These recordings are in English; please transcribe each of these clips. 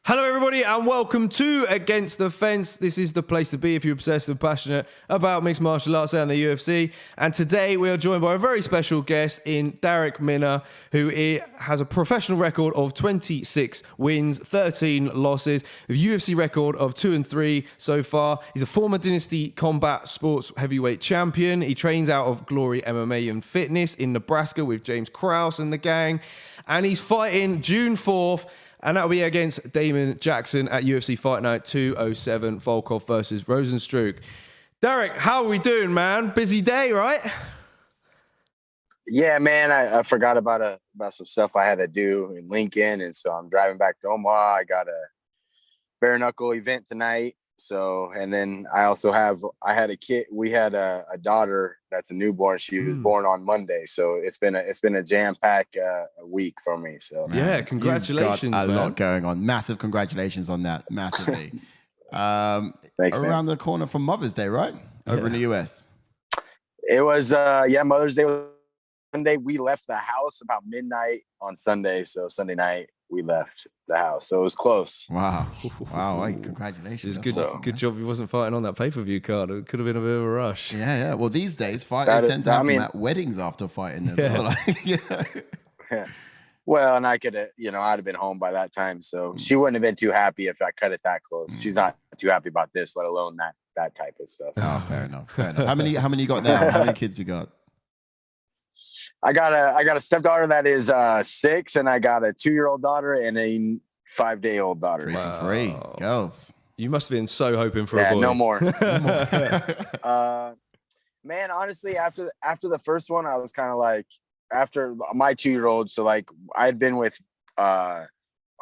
Hello, everybody, and welcome to Against the Fence. This is the place to be if you're obsessed and passionate about mixed martial arts and the UFC. And today we are joined by a very special guest in Darrick Minner, who has a professional record of 26 wins, 13 losses, a UFC record of 2-3 so far. He's a former Dynasty Combat Sports heavyweight champion. He trains out of Glory MMA and Fitness in Nebraska with James Krause and the gang. And he's fighting June 4th. And that'll be against Damon Jackson at UFC Fight Night 207, Volkan versus Rosenstruck. Darrick, how are we doing, man? Busy day, right? Yeah, man, I forgot about some stuff I had to do in Lincoln, and so I'm driving back to Omaha. I got a bare knuckle event tonight. So, and then I had a kid. We had a daughter that's a newborn. She was born on Monday, so it's been a jam-packed week for me. So yeah, congratulations, You've got a man. lot going on. Massive congratulations on that, massively. Thanks, around man. the corner from Mother's Day, right? Over in the US. It was Mother's Day was Sunday. We left the house about midnight on Sunday, so Sunday night we left the house, so it was close. Wow, wow! Hey, congratulations. It's good. Awesome, Good job he wasn't fighting on that pay-per-view card. It could have been a bit of a rush. Yeah. Well, these days fighters tend to have them at weddings after fighting as well. Yeah. Well, and I could have, I'd have been home by that time, so she wouldn't have been too happy if I cut it that close. She's not too happy about this, let alone that type of stuff. Oh, fair enough. How many you got now? How many kids you got? I got a stepdaughter that is 6, and I got a 2-year-old daughter and a 5-day-old daughter. 3 for 3 girls. You must have been so hoping for a boy. No more. Man, honestly, after the first one, I was kind of like, after my 2-year-old. So like, I had been with her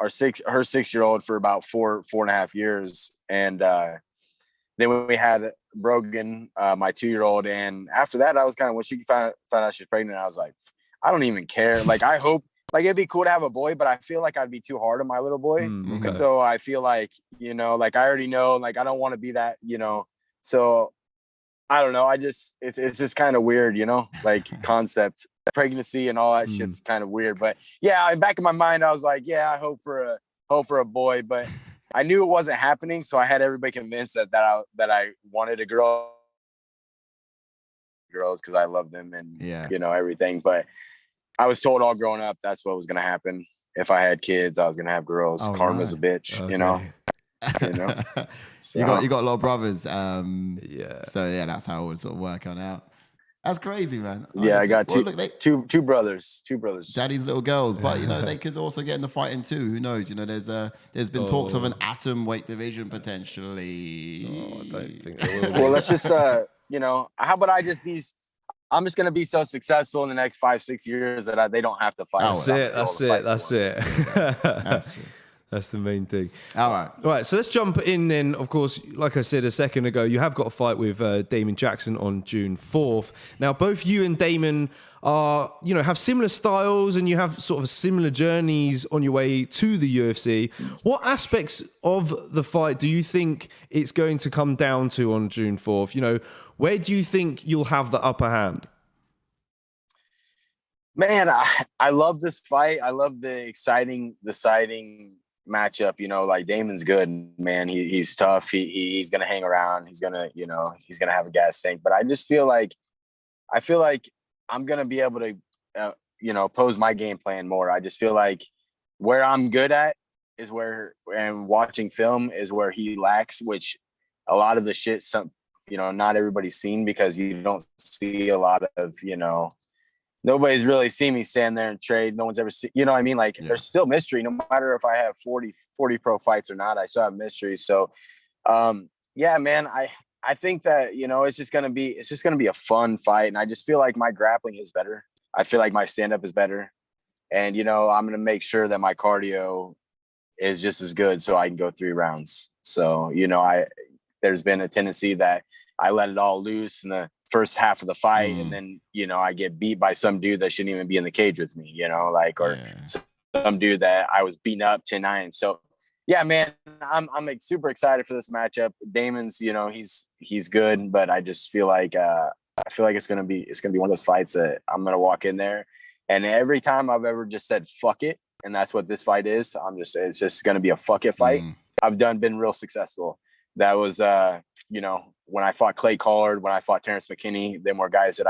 6-year-old for about 4.5 years, and then when we had Brogan, my 2-year-old, and after that, I was kind of, when she found out she was pregnant, I was like, I don't even care. Like, I hope, like, it'd be cool to have a boy, but I feel like I'd be too hard on my little boy. Okay. So I feel like, like, I already know, like, I don't want to be that, so I don't know. It's just kind of weird, like concept, pregnancy and all that shit's kind of weird. But yeah, back in my mind, I was like, yeah, I hope for a boy, but I knew it wasn't happening. So I had everybody convinced that I wanted a girls because I love them and everything. But I was told all growing up that's what was gonna happen. If I had kids, I was gonna have girls. Karma's a bitch, Okay. So. You got a lot of brothers. Yeah. So yeah, that's how it would sort of work on out. That's crazy, man. Yeah, I got two brothers. Daddy's little girls, but they could also get in the fighting too. Who knows? There's been talks of an atom weight division potentially. Oh, I don't think there will be. Well, let's just how about I'm just gonna be so successful in the next 5-6 years that they don't have to fight. That's it. That's true. That's the main thing. All right. So let's jump in then. Of course, like I said a second ago, you have got a fight with Damon Jackson on June 4th. Now, both you and Damon are, have similar styles and you have sort of similar journeys on your way to the UFC. What aspects of the fight do you think it's going to come down to on June 4th? Where do you think you'll have the upper hand? Man, I love this fight. I love the exciting matchup. Like, Damon's good, man. He's tough. He's gonna hang around. He's gonna have a gas tank. But I feel like I'm gonna be able to pose my game plan more. I just feel like where I'm good at is where, and watching film is where he lacks, which a lot of the shit not everybody's seen, because you don't see a lot of nobody's really seen me stand there and trade. No one's ever seen, what I mean? Like, there's still mystery, no matter if I have 40 pro fights or not, I still have mystery. So, yeah, man, I think that, it's just going to be a fun fight. And I just feel like my grappling is better. I feel like my stand-up is better. And, I'm going to make sure that my cardio is just as good so I can go 3 rounds. So, there's been a tendency that I let it all loose in the first half of the fight, and then I get beat by some dude that shouldn't even be in the cage with me, or some dude that I was beating up 10-9. So yeah, man, I'm super excited for this matchup. Damon's, he's good, but I just feel like it's gonna be one of those fights that I'm gonna walk in there, and every time I've ever just said fuck it, and that's what this fight is. It's just going to be a fuck it fight. I've been real successful. That was, you know, when I fought Clay Collard, when I fought Terrence McKinney, them were guys that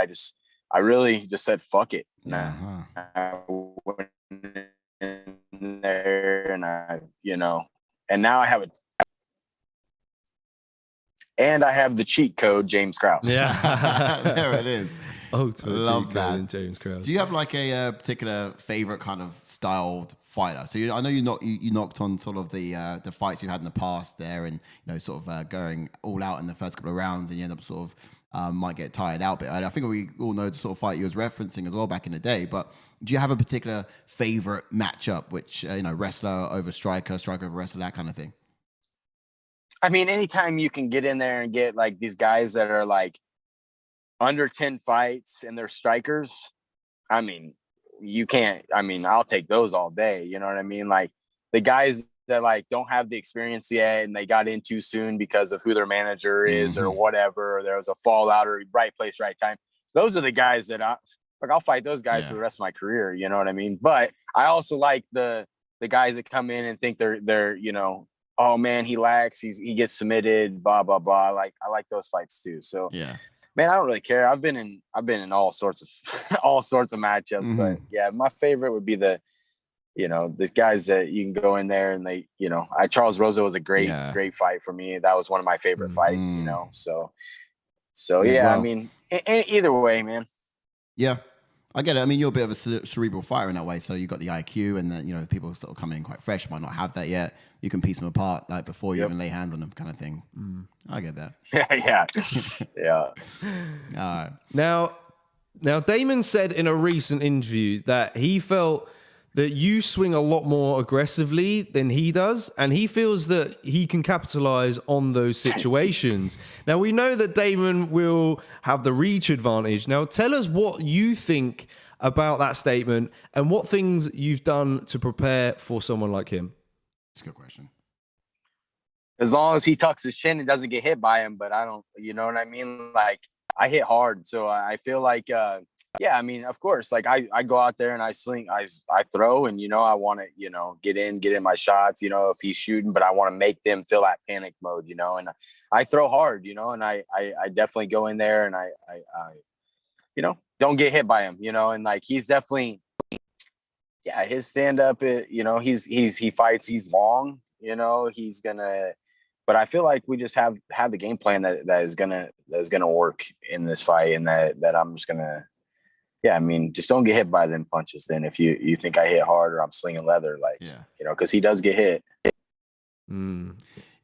I really just said, fuck it. I went in there and you know, and now I have I have the cheat code, James Krause. Yeah. There it is. Love that. James Krause. Do you have like a particular favorite kind of styled fighter? So I know you knocked on sort of the fights you've had in the past there, and you know, sort of going all out in the first couple of rounds, and you end up sort of might get tired out a bit. I think we all know the sort of fight you was referencing as well back in the day. But do you have a particular favorite matchup, which you know, wrestler over striker, striker over wrestler, that kind of thing? I mean, anytime you can get in there and get like these guys that are like under 10 fights and they're strikers, I mean, you can't, I mean, I'll take those all day. You know what I mean? Like the guys that like don't have the experience yet and they got in too soon because of who their manager is or whatever, or there was a fallout or right place, right time. Those are the guys that I'll fight those guys for the rest of my career. You know what I mean? But I also like the guys that come in and think they're, you know, oh man, he lacks, he gets submitted, blah, blah, blah. Like, I like those fights too. So yeah, man, I don't really care. I've been in all sorts of matchups, but yeah, my favorite would be the guys that you can go in there and they, you know, Charles Rosa was a great fight for me. That was one of my favorite fights, you know? So yeah, well, I mean, either way, man. Yeah. I get it. I mean, you're a bit of a cerebral fighter in that way. So you got the IQ, and then, you know, people sort of coming in quite fresh, might not have that yet. You can piece them apart like before you even lay hands on them, kind of thing. I get that. Yeah. Now, Damon said in a recent interview that he felt that you swing a lot more aggressively than he does, and he feels that he can capitalize on those situations. Now, we know that Damon will have the reach advantage. Now, tell us what you think about that statement and what things you've done to prepare for someone like him. That's a good question. As long as he tucks his chin and doesn't get hit by him, but I don't, you know what I mean? Like, I hit hard, so I feel like, yeah, I mean, of course, like I go out there and I swing, I throw, and, you know, I want to, you know, get in my shots, you know, if he's shooting, but I want to make them feel that panic mode, you know, and I throw hard, you know, and I definitely go in there and I you know, don't get hit by him, you know, and like, he's definitely, yeah, his stand up, you know, he fights, he's long, you know, he's gonna, but I feel like we just have the game plan that is gonna work in this fight, and that I'm just gonna, yeah, I mean, just don't get hit by them punches. Then if you think I hit hard or I'm slinging leather, like, you know, because he does get hit.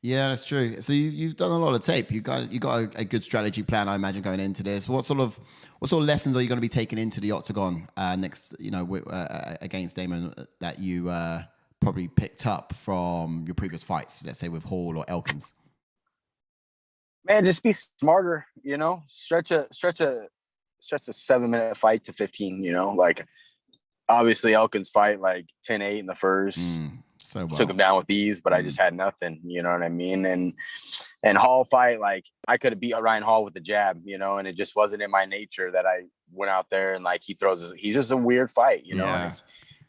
Yeah, that's true. So you've done a lot of tape. You got a good strategy plan, I imagine, going into this. What sort of lessons are you going to be taking into the octagon next? You know, against Damon, that you probably picked up from your previous fights, let's say with Hall or Elkins. Man, just be smarter. You know, stretch a 7-minute fight to 15, you know, like obviously Elkins fight like 10-8 in the first, so well. Took him down with ease, but I just had nothing, you know what I mean? And Hall fight, like I could have beat Ryan Hall with the jab, you know, and it just wasn't in my nature that I went out there and like he's just a weird fight, you know, and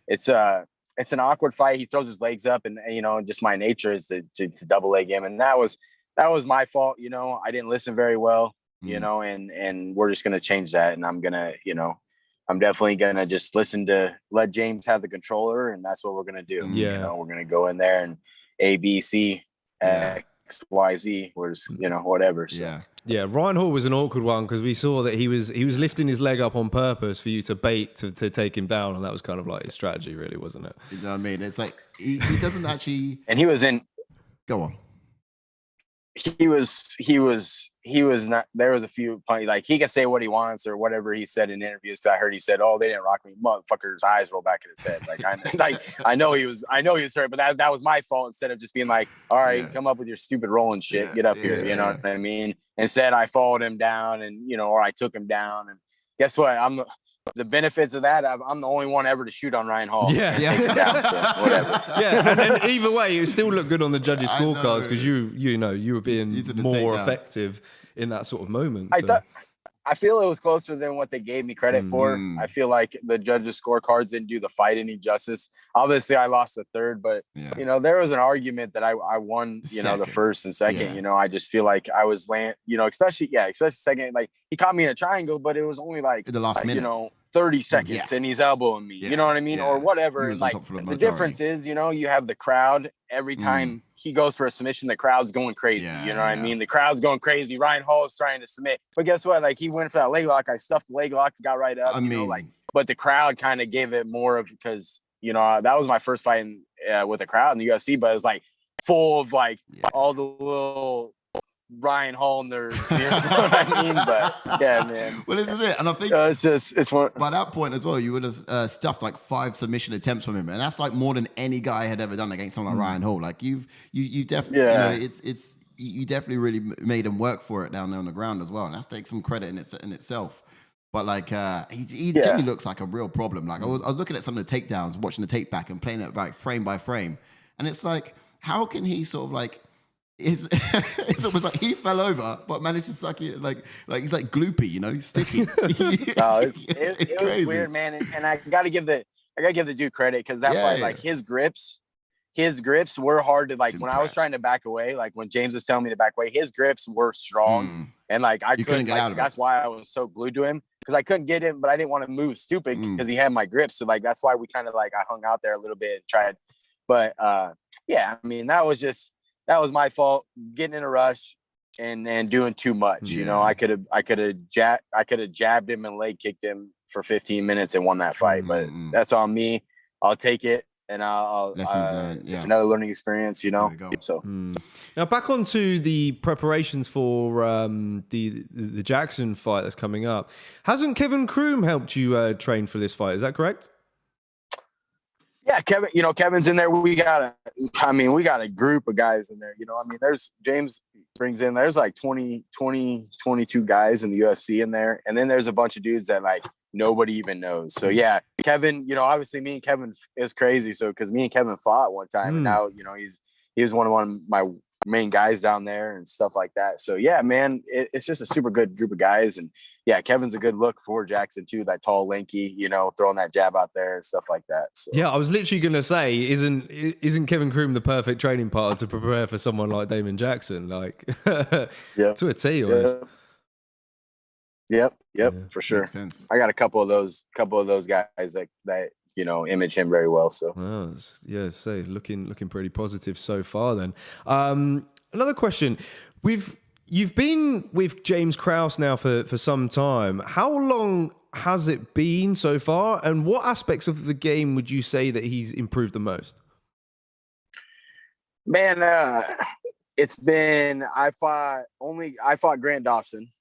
it's an awkward fight. He throws his legs up, and, you know, just my nature is to double leg him. And that was my fault. You know, I didn't listen very well. You know, and we're just going to change that. And I'm going to, you know, I'm definitely going to just let James have the controller. And that's what we're going to do. Yeah. You know, we're going to go in there and A, B, C, X, Y, Z, or just, you know, whatever. So. Yeah. Ryan Hall was an awkward one because we saw that he was lifting his leg up on purpose for you to bait to take him down. And that was kind of like his strategy, really, wasn't it? You know what I mean? It's like, he doesn't actually. And he was in. Go on. He was not, there was a few, like he can say what he wants or whatever he said in interviews. I heard he said, "Oh, they didn't rock me." Motherfucker's eyes roll back in his head. Like I know he was hurt, but that was my fault. Instead of just being like, "All right, come up with your stupid rolling shit, get up here." You know what I mean? Instead, I followed him down, and, you know, or I took him down, and guess what? The benefits of that, I'm the only one ever to shoot on Ryan Hall. Yeah. So whatever. Yeah, and either way, it still looked good on the judges' scorecards because you were being more effective in that sort of moment. I feel it was closer than what they gave me credit for. Mm. I feel like the judges' scorecards didn't do the fight any justice. Obviously, I lost the third, but you know, there was an argument that I won, you know, the first and second. Yeah. You know, I just feel like I was you know, especially second. Like he caught me in a triangle, but it was only like the last minute, you know, 30 seconds, and he's elbowing me. You know what I mean, or whatever. And like the difference is, you know, you have the crowd every time he goes for a submission, the crowd's going crazy. You know what I mean? The crowd's going crazy. Ryan Hall is trying to submit, but guess what? Like he went for that leg lock. I stuffed the leg lock, got right up. You know, like, but the crowd kind of gave it more of because you know that was my first fight with the crowd in the UFC, but it was like full of like all the little Ryan Hall nerds, you know what I mean? But yeah, man. Well, this is it, and I think it's one. By that point as well, you would have stuffed like 5 submission attempts from him, and that's like more than any guy had ever done against someone like Ryan Hall. Like you definitely, you know, you definitely really made him work for it down there on the ground as well, and that's takes some credit in itself. But like he genuinely looks like a real problem. Like I was looking at some of the takedowns, watching the tape back, and playing it like frame by frame, and it's like how can he sort of like. It's almost like he fell over, but managed to suck it like he's like gloopy, you know, he's sticky. It crazy. was weird, man. And I gotta give the dude credit because that fight, like his grips were hard to like when I was trying to back away, like when James was telling me to back away, his grips were strong, and like I couldn't get out of it. That's why I was so glued to him because I couldn't get him, but I didn't want to move stupid because he had my grips. So like that's why we kind of like I hung out there a little bit and tried, but yeah, I mean that was my fault getting in a rush and doing too much. You know, I could have jabbed him and leg kicked him for 15 minutes and won that fight, but that's on me. I'll take it and I'll it's another learning experience, you know. So now back onto the preparations for the Jackson fight that's coming up. Hasn't Kevin Kroom helped you train for this fight? Is that correct? Yeah, Kevin, you know, Kevin's in there. We got a group of guys in there. You know, I mean, there's James brings in, there's like 22 guys in the UFC in there. And then there's a bunch of dudes that like nobody even knows. So yeah, Kevin, you know, obviously me and Kevin is crazy. So, cause me and Kevin fought one time and now, you know, he's one of my main guys down there and stuff like that. So yeah, man, it's just a super good group of guys. And yeah, Kevin's a good look for Jackson too. That tall, lanky, you know, throwing that jab out there and stuff like that. So. Yeah, I was literally going to say, isn't Kevin Kroom the perfect training partner to prepare for someone like Damon Jackson? Like, to a T, almost. Yep, for sure. I got a couple of those guys that you know image him very well. So looking pretty positive so far. Then another question: You've been with James Krause now for some time. How long has it been so far? And what aspects of the game would you say that he's improved the most? Man, it's been I fought Grant Dawson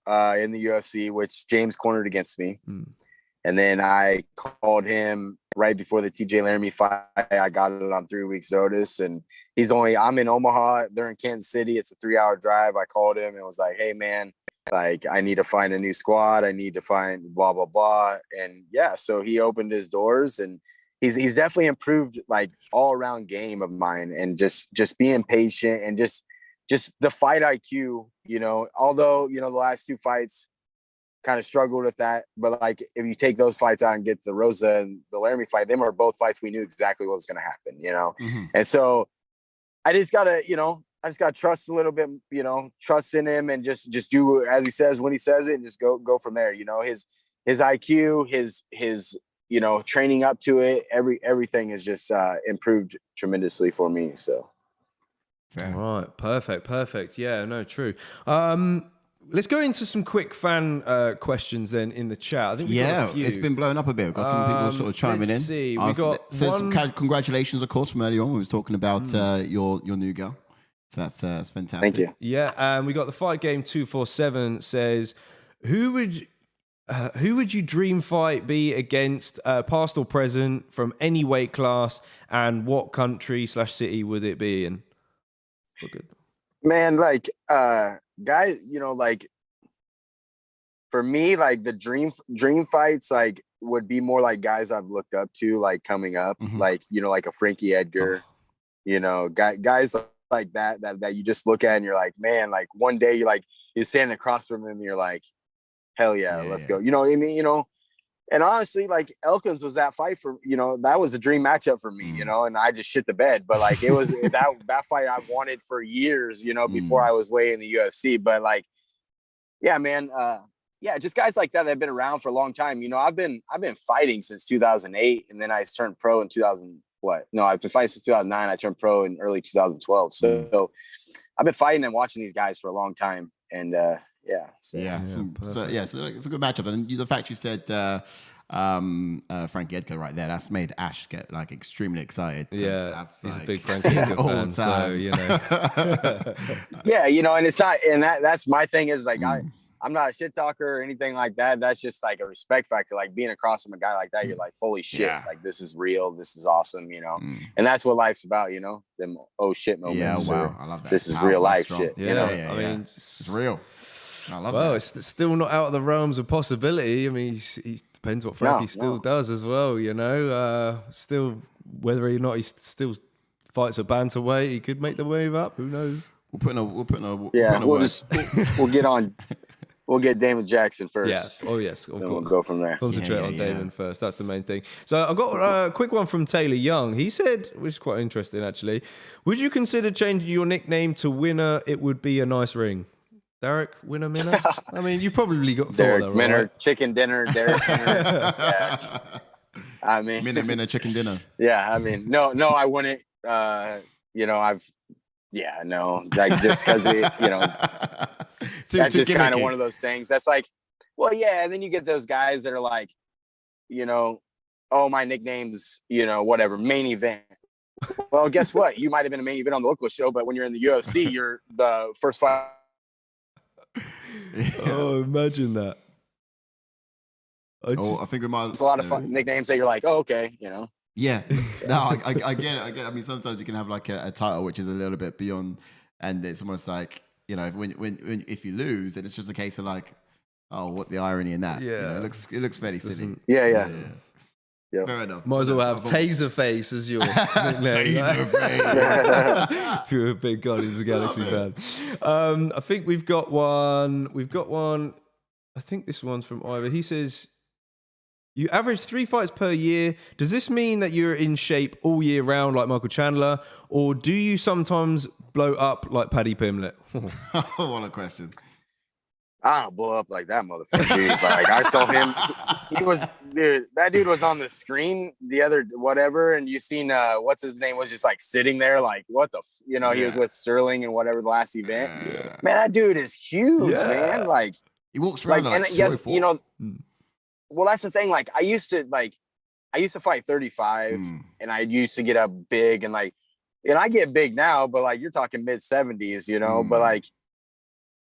in the UFC, which James cornered against me. And then I called him right before the TJ Laramie fight. I got it on 3 weeks notice. And I'm in Omaha. They're in Kansas City. It's a 3-hour drive. I called him and was like, hey man, like I need to find a new squad. I need to find blah, blah, blah. And yeah, so he opened his doors and he's definitely improved like all around game of mine and just being patient and just the fight IQ, you know, although, you know, the last 2 fights, kind of struggled with that, but like if you take those fights out and get the Rosa and the Laramie fight, them are both fights we knew exactly what was going to happen, you know. And so I just gotta trust a little bit, you know, trust in him and just do as he says when he says it and just go from there, you know. His IQ, his you know, training up to it, everything has just improved tremendously for me. So all right, perfect. Yeah, no, true. Let's go into some quick fan questions then in the chat. I think got a few. It's been blowing up a bit. We've got some people sort of chiming in. See. We got some congratulations, of course, from earlier on. We was talking about your new girl. So that's fantastic. Thank you. Yeah, we got the Fight Game 247 says, who would you dream fight be against, past or present, from any weight class, and what country/city would it be in? Oh, good. Man, like guys, you know, like for me, like the dream fights like would be more like guys I've looked up to like coming up, like, you know, like a Frankie Edgar, you know, guys like that you just look at and you're like, man, like one day you're standing across from him and you're like, hell yeah, let's go. You know what I mean? You know, and honestly, like Elkins was that fight for, you know, that was a dream matchup for me, you know, and I just shit the bed. But like it was that fight I wanted for years, you know, before I was way in the UFC. But like, yeah, man, yeah, just guys like that have been around for a long time. You know, I've been fighting since 2008, and then I turned pro in 2000. No, I've been fighting since 2009. I turned pro in early 2012. So I've been fighting and watching these guys for a long time, and so it's a good matchup. And the fact you said Frankie Edgar right there, that's made Ash get like extremely excited. Yeah, he's a big Frankie Edgar fan, so you know. Yeah, you know, and it's not, and that's my thing is like I'm not a shit talker or anything like that. That's just like a respect factor. Like being across from a guy like that, you're like, holy shit, like this is real, this is awesome, you know. And that's what life's about, you know. Them oh shit moments. Yeah, wow, I love that. This is real life shit. Yeah, you know? I mean, it's real. I love that. Well, it's still not out of the realms of possibility. I mean, he depends what Frankie still does as well, you know. Still, whether or not he still fights a bantamweight, he could make the move up. Who knows? We'll get Damon Jackson first. Yeah. Oh, yes. Of course. We'll go from there. Concentrate on Damon first. That's the main thing. So I've got a quick one from Taylor Young. He said, which is quite interesting, actually, would you consider changing your nickname to Winner? It would be a nice ring. Darrick Winner Minner? I mean, you've probably got Darrick Minner, right? Chicken dinner, Darrick Minner. Yeah. I mean, Minner, chicken dinner. Yeah, I mean, no, I wouldn't. You know, like just because you know. That's just kind of one of those things. That's like, well, yeah. And then you get those guys that are like, you know, oh, my nickname's, you know, whatever, main event. Well, guess what? You might have been a main event on the local show, but when you're in the UFC, you're the first fight. Oh, imagine that. I think we might. There's a lot of fun nicknames that you're like, oh, okay, you know. Yeah. No, I get it. I mean, sometimes you can have like a title which is a little bit beyond, and it's almost like, you know, if you lose, then it's just a case of like, oh, what the irony in that? Yeah, you know, it looks fairly silly. Yeah. Fair enough. Might as well have Taserface as your nickname. Taserface. If you're a big Guardians of the Galaxy fan. I think we've got one. I think this one's from Ivor. He says, you average 3 fights per year. Does this mean that you're in shape all year round like Michael Chandler? Or do you sometimes blow up like Paddy Pimblett? What a question. I don't blow up like that motherfucker, dude. Like I saw him. That dude was on the screen the other whatever, and you seen what's his name was just like sitting there like what the you know, he was with Sterling and whatever the last event. Yeah. Man, that dude is huge, man. Like he walks around like and yes, you know. Well, that's the thing. Like I used to fight 35 and I used to get up big and like, and I get big now, but like you're talking mid 70s, you know, but like,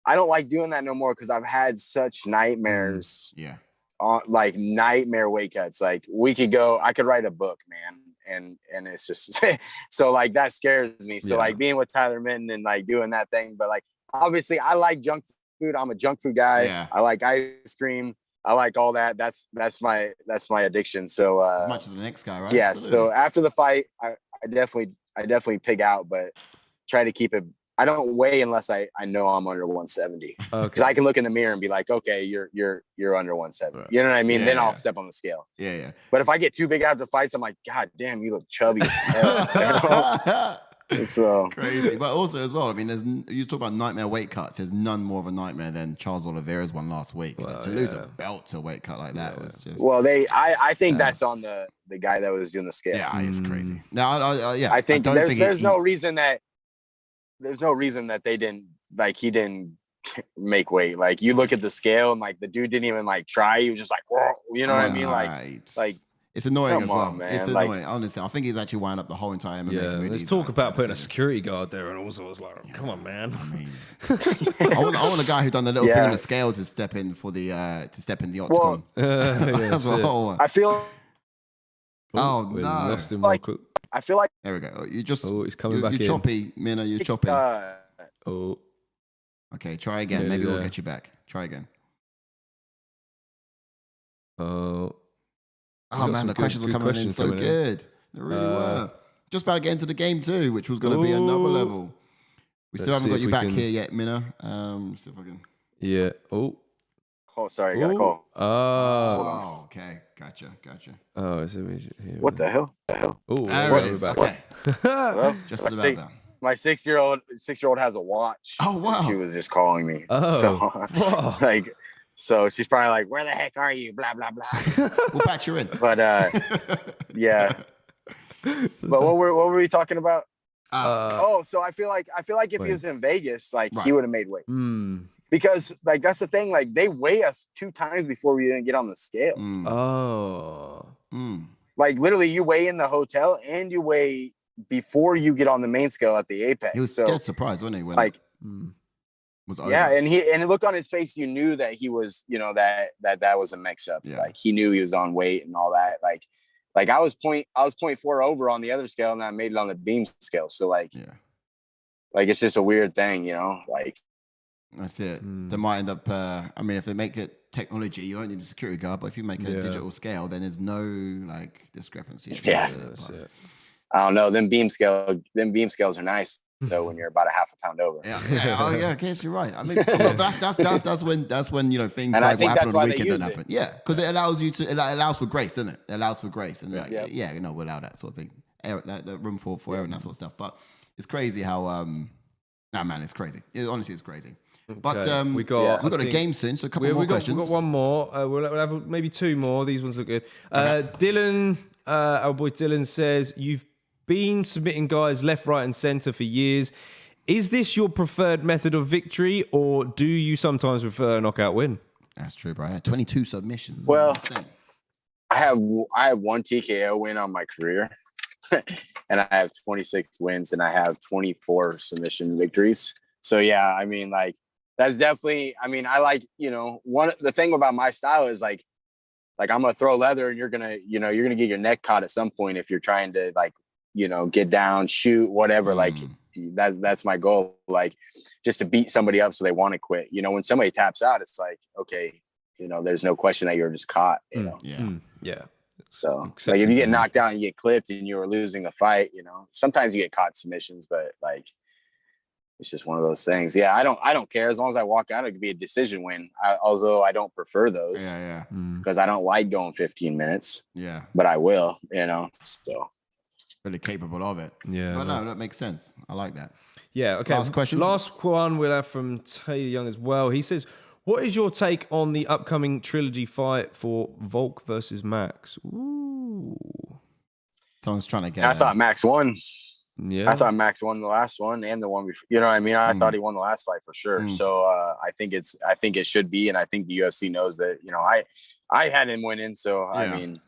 I don't like doing that no more. Cause I've had such nightmares on like nightmare weight cuts. Like I could write a book, man. And it's just, so like, that scares me. So like being with Tyler Minton and like doing that thing, but like, obviously I like junk food. I'm a junk food guy. Yeah. I like ice cream. I like all that. That's my addiction. So as much as the next guy, right? Yeah. Absolutely. So after the fight, I definitely pig out, but try to keep it. I don't weigh unless I know I'm under 170. Okay. Because I can look in the mirror and be like, okay, you're under 170. Right. You know what I mean? Yeah, then I'll step on the scale. Yeah. But if I get too big after fights, I'm like, God damn, you look chubby as hell. It's crazy. But also as well, I mean, you talk about nightmare weight cuts. There's none more of a nightmare than Charles Oliveira's one last week. Well, to lose a belt to a weight cut like that was just. Well, I think that's on the guy that was doing the scale. Yeah, it's crazy. No, I think there's no reason that they didn't like he didn't make weight. Like you look at the scale and like the dude didn't even like try. He was just like, whoa, you know what I mean? Like. It's annoying as well. Man. It's annoying. Honestly, I think he's actually wound up the whole entire MMA community. Let's talk about putting a security guard there, and also it's like, come on, man. I mean, I want a guy who done the little thing on the scale to step in for the the octagon. Well, I feel. Oh no! Lost him like, I feel like there we go. You just. Oh, he's coming back in. You're choppy, Minner. You're choppy. Oh. Okay, try again. Maybe we'll get you back. Try again. Oh man, the questions were coming in so good. They really were. Just about to get into the game too, which was going to be another level. We still haven't got you back here yet, Minner. See if I can. Yeah. Oh. Oh, sorry, I got a call. Oh, okay. Gotcha. Oh, it's What the hell? Oh, There it is. Okay. Hello? Just about that. My 6-year-old has a watch. Oh, wow. She was just calling me. Oh, wow. So she's probably like, "Where the heck are you?" Blah blah blah. We'll patch you in. But yeah. But what were we talking about? So I feel like if he was in Vegas, like he would have made weight. Because like that's the thing, like they weigh us 2 times before we even get on the scale. Like literally, you weigh in the hotel and you weigh before you get on the main scale at the Apex. He was dead surprised, wasn't he? When like, was over. Yeah, and the look on his face, you knew that he was, you know, that was a mix up. Yeah. Like he knew he was on weight and all that. Like I was 0.4 over on the other scale, and I made it on the beam scale. So like it's just a weird thing, you know. Like that's it. They might end up. I mean, if they make it technology, you don't need a security guard. But if you make a digital scale, then there's no like discrepancy. Yeah, that's it. I don't know. Them beam scales are nice though when you're about a half a pound over. Yeah. Oh yeah. I guess you're right. I mean, that's when you know things like what happened on the weekend don't happen. Yeah, because it allows you to. It allows for grace, doesn't it? It allows for grace, and like you know, we allow that sort of thing. The room for error and that sort of stuff. But it's crazy how nah, man, it's crazy. Honestly, it's crazy. But we got a game soon, so a couple more questions. We've got one more. We'll have maybe 2 more. These ones look good. Dylan, our boy Dylan says, you've been submitting guys left, right, and center for years. Is this your preferred method of victory, or do you sometimes prefer a knockout win? That's true, bro. I had 22 submissions. Well, I have 1 TKO win on my career, and I have 26 wins, and I have 24 submission victories. So yeah, I mean, like that's definitely. I mean, I like, you know, the thing about my style is like I'm gonna throw leather, and you're gonna get your neck caught at some point if you're trying to like, you know, get down, shoot, whatever. Like that's my goal. Like just to beat somebody up so they want to quit. You know, when somebody taps out, it's like, okay, you know, there's no question that you're just caught. You know. Yeah. So like if you get knocked down and you get clipped and you were losing the fight, you know, sometimes you get caught submissions, but like it's just one of those things. Yeah, I don't care as long as I walk out. It could be a decision win. Although I don't prefer those. Yeah. Because I don't like going 15 minutes. Yeah. But I will. You know. So. Really capable of it. Yeah. But no, that makes sense. I like that. Yeah. Okay. Last question. Last one we'll have from Taylor Young as well. He says, "What is your take on the upcoming trilogy fight for Volk versus Max?" Ooh. Someone's trying to get. I thought Max won. Yeah, I thought Max won the last one and the one before. You know what I mean? I thought he won the last fight for sure. So I think it should be, and I think the UFC knows that. You know, I had him winning. So I mean,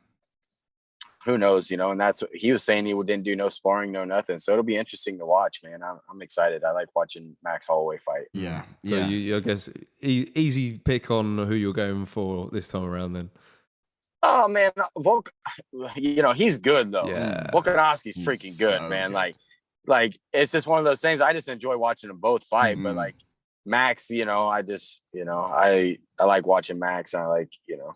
who knows? You know, and that's what he was saying. He didn't do no sparring, no nothing. So it'll be interesting to watch, man. I'm excited. I like watching Max Holloway fight. Yeah. So you I guess easy pick on who you're going for this time around then. Oh man, Volk, you know, he's good though. Yeah. Volkanovski's freaking good, so man. good. Like it's just one of those things. I just enjoy watching them both fight. But like Max, you know, I just, you know, I like watching Max. I like, you know,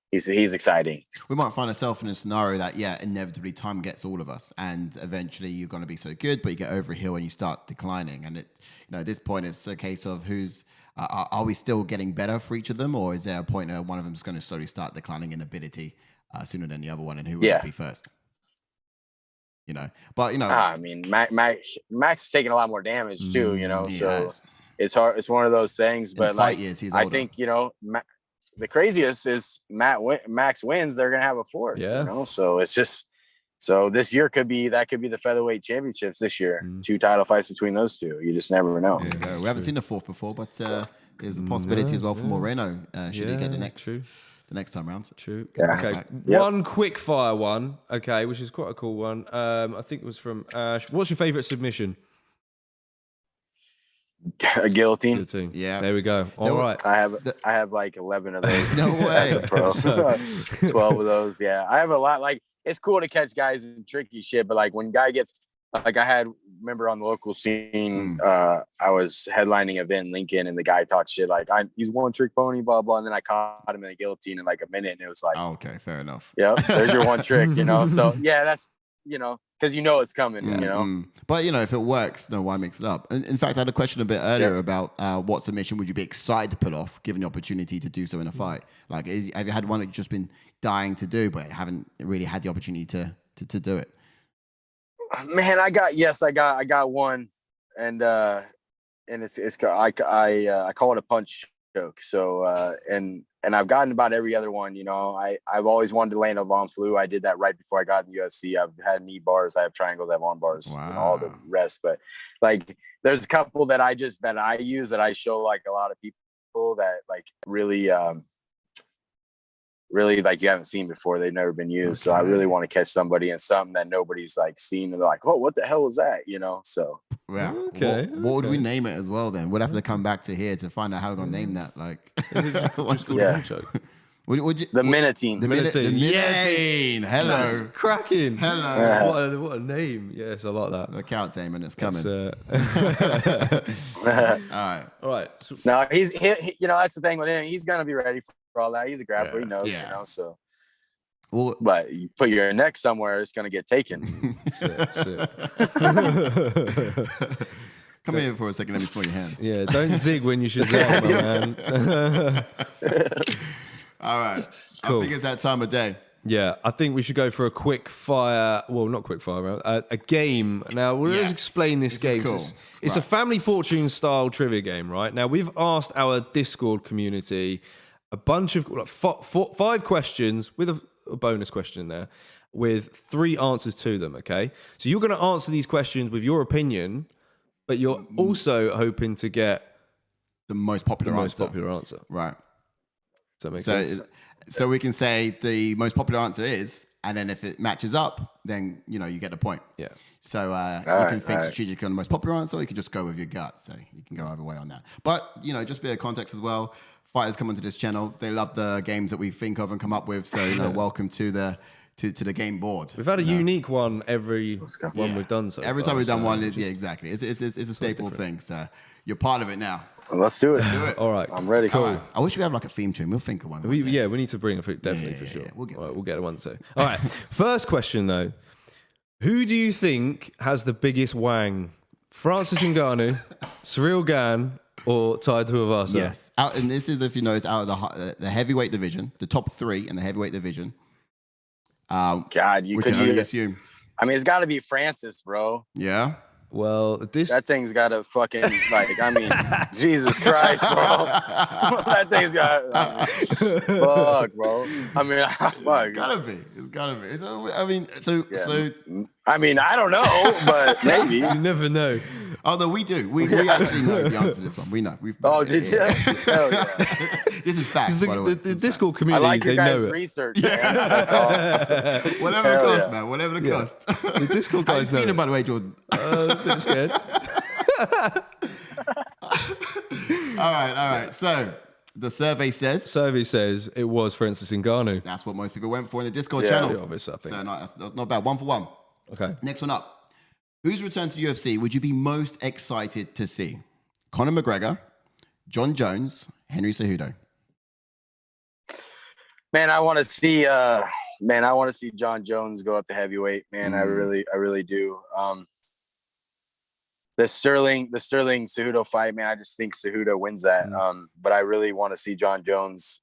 he's exciting. We might find ourselves in a scenario that, inevitably time gets all of us, and eventually you're going to be so good, but you get over a hill and you start declining. And at this point, it's a case of who's. Are we still getting better for each of them, or is there a point where one of them is going to slowly start declining in ability sooner than the other one, and who will it be first? You know, but you know, I mean, Max is taking a lot more damage too. You know, so it's hard. It's one of those things. But like, he's I think, you know, the craziest is Max wins. They're gonna have a fourth. Yeah. You know, so it's just. So this year could be the featherweight championships this year. 2 title fights between those two. You just never know. Yeah, we haven't seen the fourth before, but there's a possibility as well for Moreno. Should he get the next time round? True. Yeah. Okay. One quick fire one. Okay, which is quite a cool one. I think it was from Ash. What's your favorite submission? A guillotine. Yeah. There we go. All right. I have like 11 of those. No way. As a pro. 12 of those. Yeah. I have a lot. Like, it's cool to catch guys in tricky shit, but like when guy gets, like remember on the local scene, I was headlining an event in Lincoln, and the guy talked shit like he's one trick pony, blah blah, and then I caught him in a guillotine in like a minute, and it was like, okay, fair enough. Yep, there's your one trick, you know. So yeah, because it's coming, But if it works, no, why mix it up? And in fact, I had a question a bit earlier about what submission would you be excited to pull off, given the opportunity to do so in a fight? Like, have you had one that you've just been dying to do, but haven't really had the opportunity to do it? Man, I got one, and it's I call it a punch choke. So and I've gotten about every other one. I've always wanted to land a long flu. I did that right before I got in the UFC. I've had knee bars, I have triangles, I have arm bars, all the rest. But like, there's a couple that I use that I show like a lot of people that like really like you haven't seen before. They've never been used. So I really want to catch somebody in something that nobody's like seen. And they're like, oh, what the hell was that? So. Yeah. Okay. What would we name it as well then? We'd have to come back to here to find out how we're going to name that. Like, the Minotine. The Minotine. Hello. That's cracking. Hello. What a name. Yes, I like that. Look out, Damon. It's coming. All right. No, he that's the thing with him. He's going to be ready for all that. He's a grappler. He knows, so. Well, but you put your neck somewhere, it's going to get taken. Sick. Come here for a second. Let me smell your hands. Yeah, don't zig when you should zag, my man. All right. Cool. I think it's that time of day. Yeah, I think we should go for a quick fire. Well, not quick fire, a game. Now, we'll just explain this game. Cool. It's a Family Fortune style trivia game, right? Now, we've asked our Discord community a bunch of 5 questions with a bonus question in there with 3 answers to them, okay? So you're going to answer these questions with your opinion, but you're also hoping to get the most popular answer. Right. Does that make sense? So we can say the most popular answer is, and then if it matches up, then, you get the point. Yeah. So you can think strategically on the most popular answer, or you can just go with your gut. So you can go either way on that. But, just a bit of context as well. Fighters come onto this channel. They love the games that we think of and come up with. So, welcome to the game board. We've had a unique one every one we've done so every far, time we've done one, exactly. It's a staple thing. So you're part of it now. Well, let's do it. All right. I'm ready. Cool. Right. I wish we had like a theme tune. We'll think of one. We need to bring a food, definitely, for sure. We'll get one too. All right. First question, though. Who do you think has the biggest wang? Francis Ngannou, Cyril Gane, or Tai Tuivasa? Yes. And this is, if it's out of the heavyweight division, the top 3 in the heavyweight division. God, we can only assume. I mean, it's got to be Francis, bro. Yeah. Well, that thing's got to fucking Jesus Christ, bro. That thing's got fuck, bro. I mean, fuck. It's gotta be. I mean, I don't know, but maybe. You never know. Oh no, we do. We actually know the answer to this one. We know. Did you? Hell yeah. This is facts. The Discord community, I like your guys' know research, man. That's awesome. Whatever it costs, man. Whatever it costs. The Discord guys know. How you feeling, by the way, Jordan? A bit scared. All right. So the survey says it was Francis Ngannou. That's what most people went for in the Discord channel. Yeah, obviously, I think. So that's not bad. 1 for 1. Okay. Next one up. Whose return to the UFC would you be most excited to see? Conor McGregor, John Jones, Henry Cejudo. Man, I want to see John Jones go up to heavyweight. Man, I really do. The Sterling Cejudo fight, man, I just think Cejudo wins that. But I really want to see John Jones,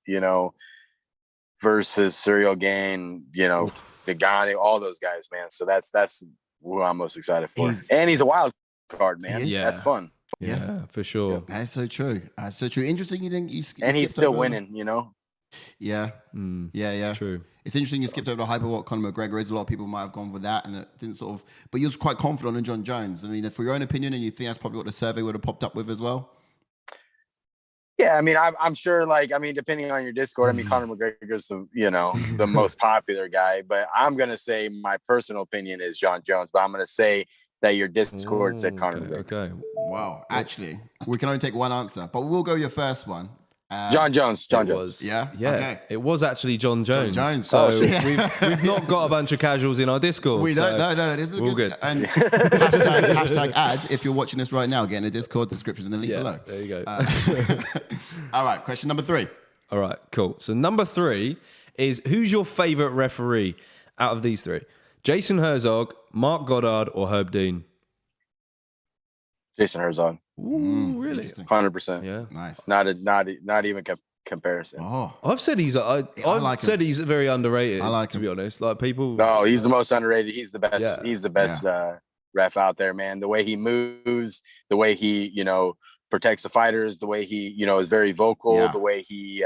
versus Cyril Gane, Ngannou, all those guys, man. So that's who I'm most excited for. And he's a wild card, man. Yeah. That's fun. Yeah, for sure. Yeah. That's so true. Interesting. You think and he's still winning, Yeah. Yeah. True. It's interesting you skipped over the hyper what Conor McGregor is. A lot of people might have gone with that, and it didn't but you was quite confident in John Jones. I mean, for your own opinion, and you think that's probably what the survey would have popped up with as well. Yeah, I mean, I'm sure. Depending on your Discord, Conor McGregor's the most popular guy. But I'm gonna say my personal opinion is John Jones. But I'm gonna say that your Discord said Conor McGregor. Okay. Wow. Actually, we can only take one answer, but we'll go your first one. John Jones. Yeah. Okay. It was actually John Jones. So we've not got a bunch of casuals in our Discord. We don't. No. This is good. And hashtag ads. If you're watching this right now, get in the Discord description in the link below. There you go. All right. Question number 3. All right. Cool. So number 3 is, who's your favorite referee out of these 3? Jason Herzog, Mark Goddard, or Herb Dean? Jason Herzog. Ooh, really? Interesting. 100%. Yeah. Nice. Not even comparison. Oh, I've said he's like said he's very underrated. I like to him. be honest. Like people. No, he's the most underrated. He's the best. Yeah. He's the best ref out there, man. The way he moves, the way he, protects the fighters, the way he, is very vocal, the way he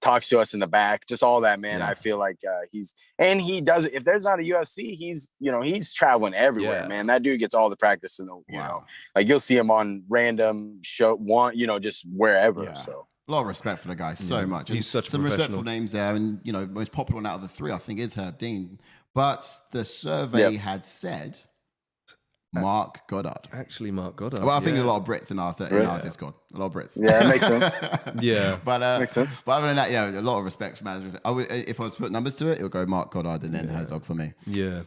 talks to us in the back, just all that, man. I feel like he does it. If there's not a UFC, he's traveling everywhere, man. That dude gets all the practice in the, like you'll see him on random just wherever. Yeah. So. A lot of respect for the guy, so much. He's such a some professional. respectful names there, and most popular out of the three, I think, is Herb Dean. But the survey had said Mark Goddard. Actually, Mark Goddard. Well, I think a lot of Brits in our Discord. A lot of Brits. Yeah, that makes sense. Yeah, but makes sense. But other than that, a lot of respect for managers. If I was to put numbers to it, it would go Mark Goddard and then Herzog for me. Yeah.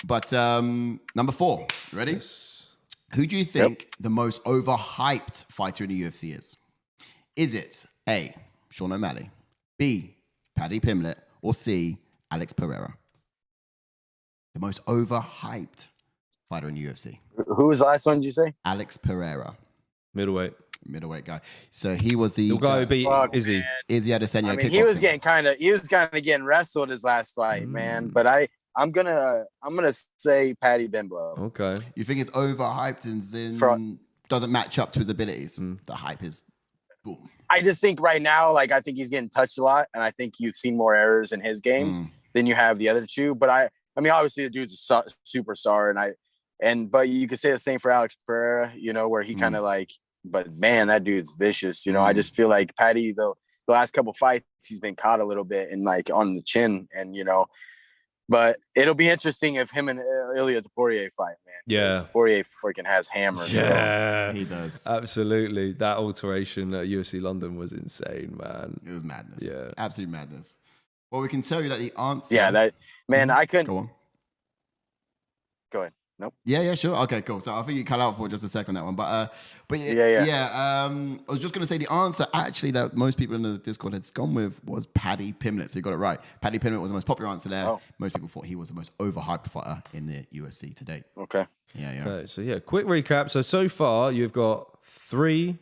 But number 4, ready? Yes. Who do you think the most overhyped fighter in the UFC is? Is it A, Sean O'Malley, B, Paddy Pimblett, or C, Alex Pereira? The most overhyped fighter in the UFC. Who was the last one? Did you say? Alex Pereira, Middleweight guy. So he was the guy who beat Izzy. Izzy Adesanya. I mean, he was kind of getting wrestled his last fight, man. But I'm gonna say Paddy Pimblett. Okay. You think it's overhyped and doesn't match up to his abilities? The hype is boom. I just think right now, I think he's getting touched a lot, and I think you've seen more errors in his game than you have the other two. But I mean, obviously the dude's a superstar, but you could say the same for Alex Pereira, where he kind of but man, that dude's vicious. I just feel like Paddy, the last couple fights, he's been caught a little bit and on the chin, and but it'll be interesting if him and Ilya Poirier fight, man. Yeah. Poirier freaking has hammers. Yeah, he does. Absolutely. That alteration at UFC London was insane, man. It was madness. Yeah. Absolute madness. Well, we can tell you that the answer. Yeah, I couldn't. Go on. Go ahead. Nope. Yeah, sure. Okay, cool. So I think you cut out for just a second on that one, but I was just going to say the answer actually that most people in the Discord had gone with was Paddy Pimblett. So you got it right. Paddy Pimblett was the most popular answer there. Most people thought he was the most overhyped fighter in the UFC to date. Okay. Yeah. Okay, so quick recap. So far you've got 3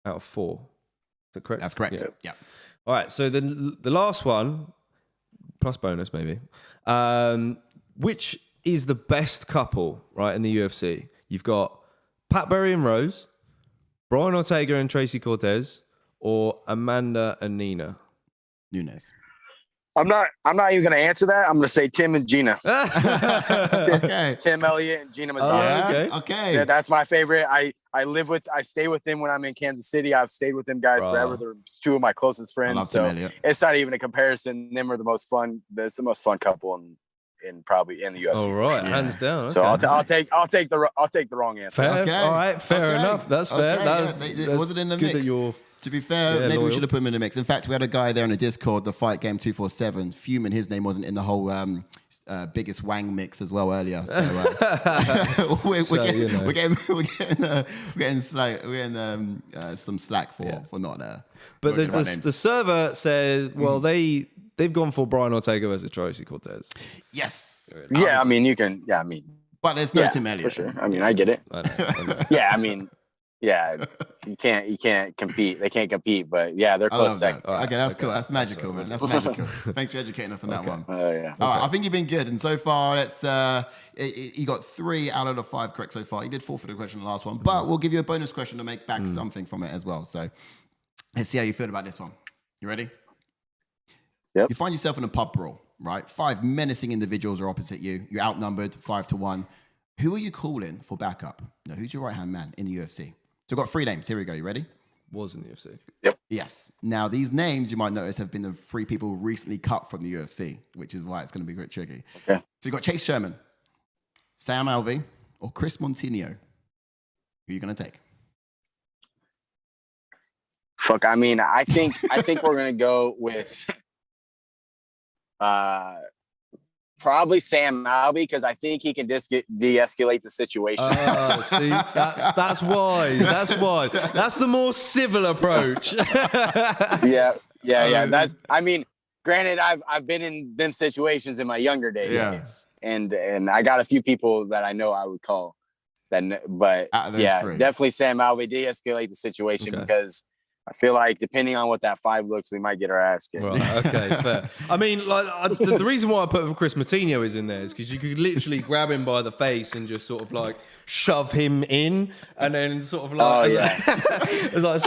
out of 4. Is that correct? That's correct. Yeah. All right. So the last one, plus bonus maybe, which is the best couple, right, in the UFC. You've got Pat Berry and Rose, Brian Ortega and Tracy Cortez, or Amanda and Nina. Nunes. I'm not even going to answer that. I'm going to say Tim and Gina. Okay. Tim Elliott and Gina Mazzola. Okay. Yeah, that's my favorite. I stay with them when I'm in Kansas City. I've stayed with them guys forever. They're 2 of my closest friends. I love Tim Elliott. It's not even a comparison. Them are the most fun. That's the most fun couple probably in the UFC. All right, hands down. Okay. So I'll take the wrong answer. Fair. Okay. All right, fair enough. That's fair. Okay, That's wasn't in the good mix. that you're To be fair, maybe loyal. we should have put him in the mix. In fact, we had a guy there on the Discord, the Fight Game 247, fuming his name wasn't in the whole biggest Wang mix as well earlier. So we're getting some slack for not there. But the server said, well, they've gone for Brian Ortega versus Tracy Cortez. Yes. Yeah, I mean you can. Yeah, I mean. But there's no Tim Elliott. For sure. I mean, I get it. I know. Yeah, I mean. Yeah, you can't compete. They can't compete, but yeah, they're close second. Right, okay, that's cool. That's magical, man. That's magical. Thanks for educating us on that one. Oh yeah. All right, I think you've been good, and so far, you got 3 out of the 5 correct so far. You did 4 for the question in the last one, but we'll give you a bonus question to make back something from it as well. So let's see how you feel about this one. You ready? Yep. You find yourself in a pub brawl, right? 5 menacing individuals are opposite you. You're outnumbered 5-1. Who are you calling for backup? Now, who's your right-hand man in the UFC? So we've got 3 names. Here we go. You ready? Was in the UFC. Yep. Yes. Now, these names, you might notice, have been the 3 people recently cut from the UFC, which is why it's going to be quite tricky. Okay. So you've got Chase Sherman, Sam Alvey, or Chris Montigno. Who are you going to take? Fuck, I mean, I think we're going to go with probably Sam Alvey, because I think he can de-escalate the situation. Oh, see, that's wise. That's wise. That's the more civil approach. Yeah. That's. I mean, granted, I've been in them situations in my younger days, Yeah. and I got a few people that I know I would call. But Out of those yeah, three. definitely Sam Alvey de-escalate the situation because I feel like depending on what that 5 looks, we might get our ass kicked. Right, okay, fair. I mean, like the reason why I put Chris Moutinho is in there is because you could literally grab him by the face and just sort of like shove him in, and then sort of like,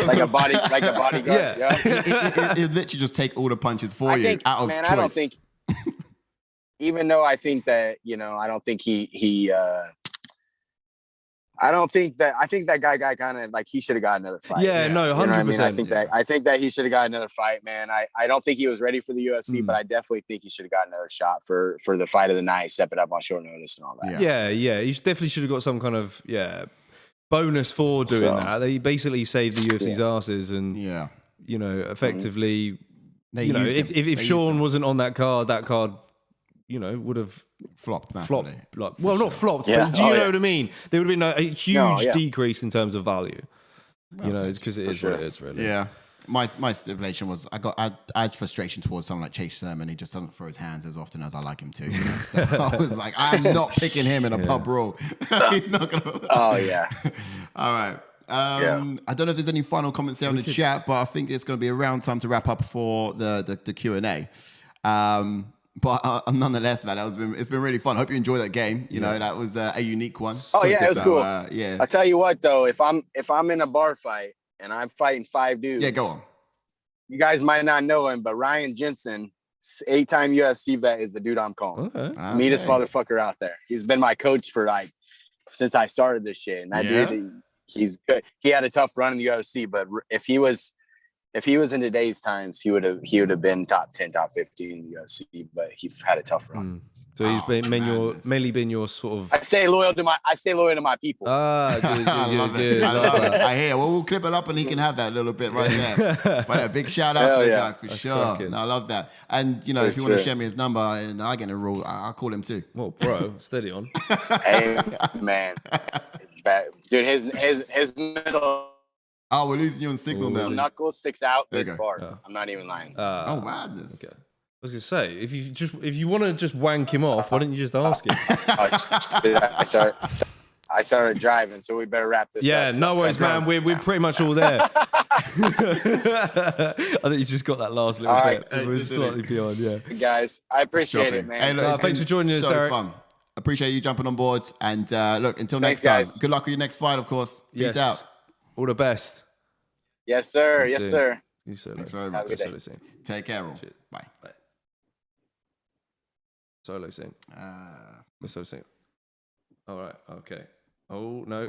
like a bodyguard. Yeah. It literally just take all the punches for you out of choice. I don't think, even though I think that, I don't think I think that guy kind of like he should have got another fight. Yeah, no, 100%. You know what I mean? I think that he should have got another fight, man. I don't think he was ready for the UFC, but I definitely think he should have got another shot for the fight of the night, stepping up on short notice and all that. Yeah. He definitely should have got some kind of bonus for doing that. They basically saved the UFC's asses, and effectively, if Sean wasn't on that card, would have flopped massively. Not flopped, Yeah. but do you know what I mean? There would have been a huge decrease in terms of value. Because it is what it is, really. Yeah. My stipulation was I had frustration towards someone like Chase Sherman. He just doesn't throw his hands as often as I like him to. So I was like, I'm not picking him in a pub brawl. He's not gonna. Oh yeah. All right. I don't know if there's any final comments there on the chat, but I think it's going to be around time to wrap up for the Q&A. But nonetheless, man, it's been really fun. Hope you enjoyed that game. You know, that was a unique one. Oh yeah, it was cool. Yeah. I'll tell you what though, if I'm in a bar fight and I'm fighting 5 dudes. Yeah, go on. You guys might not know him, but Ryan Jensen, 8-time UFC vet, is the dude I'm calling. Okay. Meanest motherfucker out there. He's been my coach for since I started this shit. And that dude, he's good. He had a tough run in the UFC, but if he was in today's times, he would have been top 10, top 15 in the UFC, but he had a tough run. So he's mainly been your sort of. I stay loyal to my people. Good. I love it. I hear. Well, we'll clip it up and he can have that little bit right there. But a big shout out to the guy for sure. No, I love that. And if you want to share me his number and I get a rule, I'll call him too. Well, bro, steady on. Hey man, it's bad. Dude, his middle. Oh, we're losing you on signal now. Knuckle sticks out this far. Oh. I'm not even lying. Oh, madness. Okay. I was gonna say, if you want to just wank him off, why don't you just ask him? I started driving, so we better wrap this up. Yeah, no worries, man. We're pretty much all there. I think you just got that last little bit. It was slightly beyond, yeah. Guys, I appreciate it, man. Hey, look, thanks for joining us, Darrick. Fun. Appreciate you jumping on board. And look, until next guys. time, good luck with your next fight, of course. Peace out. All the best. Yes, sir. Yes, sir. You sir. Thanks very much. Take care, all. Bye. Solo scene. Solo scene. All right. Okay. Oh no.